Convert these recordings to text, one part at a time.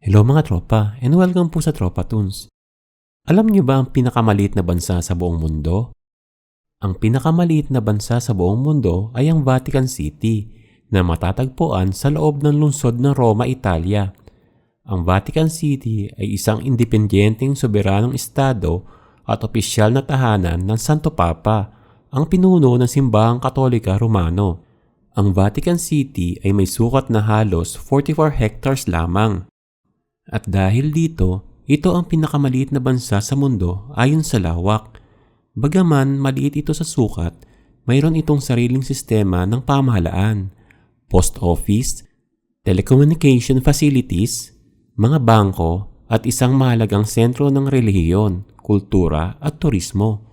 Hello mga tropa, and welcome po sa Tropa Tunes. Alam niyo ba ang pinakamaliit na bansa sa buong mundo? Ang pinakamaliit na bansa sa buong mundo ay ang Vatican City na matatagpuan sa loob ng lungsod ng Roma, Italia. Ang Vatican City ay isang independenteng soberanong estado at opisyal na tahanan ng Santo Papa, ang pinuno ng Simbahang Katolika Romano. Ang Vatican City ay may sukat na halos 44 hectares lamang. At dahil dito, ito ang pinakamaliit na bansa sa mundo ayon sa lawak. Bagaman maliit ito sa sukat, mayroon itong sariling sistema ng pamahalaan, post office, telecommunication facilities, mga bangko at isang mahalagang sentro ng relihiyon, kultura at turismo.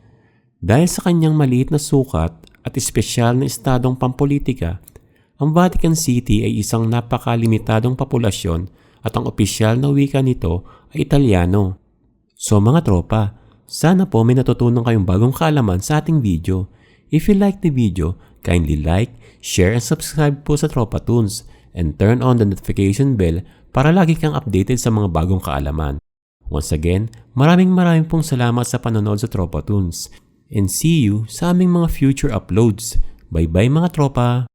Dahil sa kanyang maliit na sukat at espesyal na estadong pampolitika, ang Vatican City ay isang napakalimitadong populasyon at ang opisyal na wika nito ay Italyano. So mga tropa, sana po may natutunan kayong bagong kaalaman sa ating video. If you like the video, kindly like, share and subscribe po sa Tropa Tunes and turn on the notification bell para lagi kang updated sa mga bagong kaalaman. Once again, maraming pong salamat sa panonood sa Tropa Tunes and see you sa aming mga future uploads. Bye bye mga tropa!